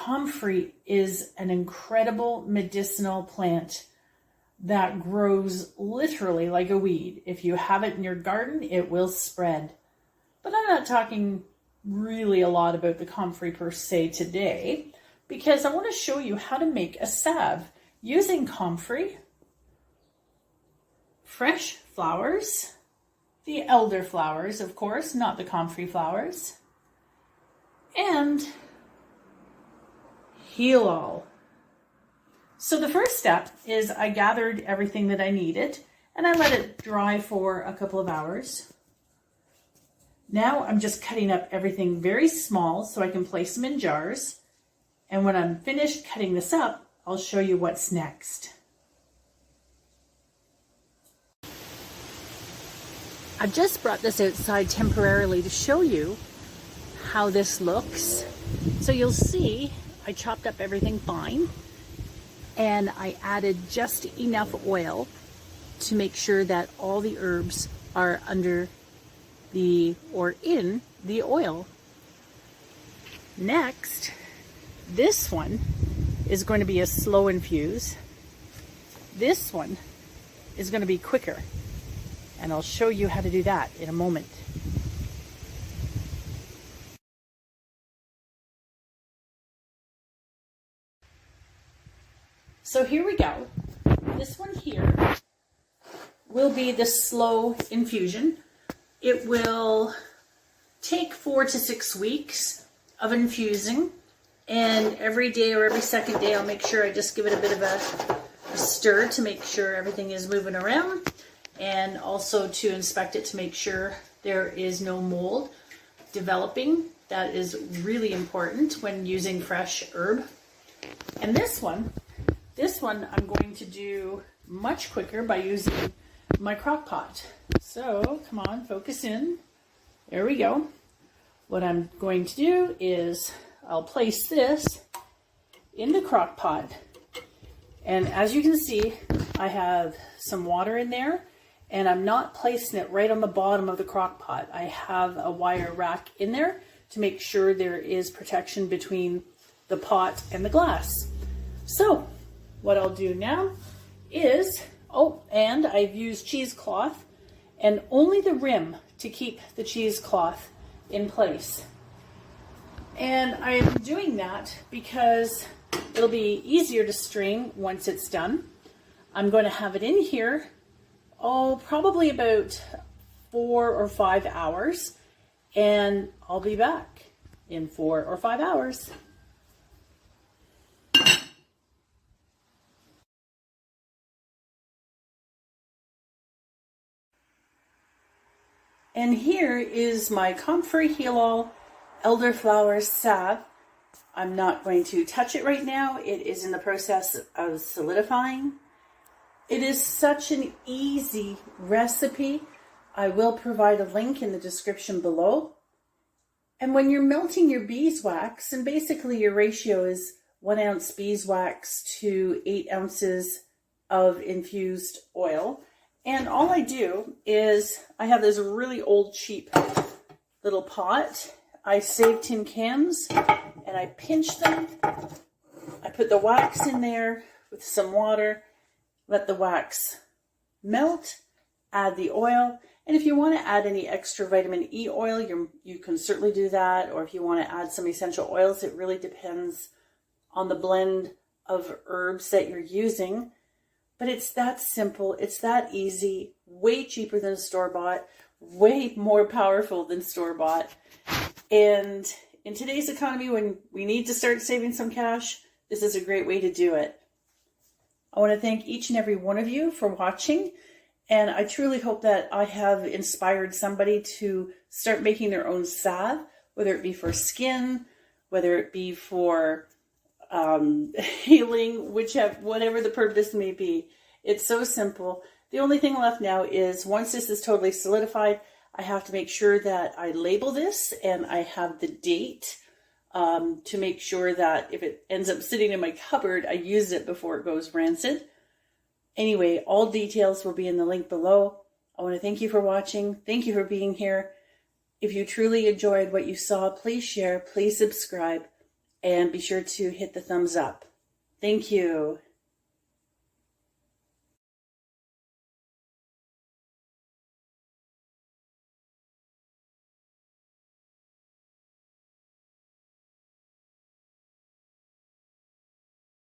Comfrey is an incredible medicinal plant that grows literally like a weed. If you have it in your garden, it will spread. But I'm not talking really a lot about the comfrey per se today, because I want to show you how to make a salve using comfrey, fresh flowers, the elderflowers, of course, not the comfrey flowers, and heal all. So the first step is I gathered everything that I needed and I let it dry for a couple of hours. Now I'm just cutting up everything very small so I can place them in jars. And when I'm finished cutting this up, I'll show you what's next. I've just brought this outside temporarily to show you how this looks. So you'll see I chopped up everything fine and I added just enough oil to make sure that all the herbs are under the or in the oil. Next, this one is going to be a slow infuse. This one is going to be quicker, and I'll show you how to do that in a moment. So here we go. This one here will be the slow infusion. It will take 4 to 6 weeks of infusing, and every day or every second day I'll make sure I just give it a bit of a stir to make sure everything is moving around, and also to inspect it to make sure there is no mold developing. That is really important when using fresh herb. And this one I'm going to do much quicker by using my crock pot. So come on, focus in. There we go. What I'm going to do is I'll place this in the crock pot. And as you can see, I have some water in there, and I'm not placing it right on the bottom of the crock pot. I have a wire rack in there to make sure there is protection between the pot and the glass. So what I'll do now is, and I've used cheesecloth, and only the rim to keep the cheesecloth in place. And I'm doing that because it'll be easier to strain once it's done. I'm going to have it in here, probably about 4 or 5 hours, and I'll be back in 4 or 5 hours. And here is my Comfrey Heal All Elderflower salve. I'm not going to touch it right now. It is in the process of solidifying. It is such an easy recipe. I will provide a link in the description below. And when you're melting your beeswax, and basically your ratio is 1 ounce beeswax to 8 ounces of infused oil. And all I do is, I have this really old cheap little pot. I save tin cans and I pinch them. I put the wax in there with some water, let the wax melt, add the oil. And if you want to add any extra vitamin E oil, you can certainly do that. Or if you want to add some essential oils, it really depends on the blend of herbs that you're using. But it's that simple, it's that easy, way cheaper than store-bought, way more powerful than store-bought. And in today's economy, when we need to start saving some cash, this is a great way to do it. I want to thank each and every one of you for watching, and I truly hope that I have inspired somebody to start making their own salve, whether it be for skin, whether it be for healing, whatever the purpose may be. It's so simple. The only thing left now is, once this is totally solidified, I have to make sure that I label this and I have the date to make sure that if it ends up sitting in my cupboard, I use it before it goes rancid. Anyway, all details will be in the link below. I want to thank you for watching. Thank you for being here. If you truly enjoyed what you saw, please share, please subscribe. and be sure to hit the thumbs up. Thank you.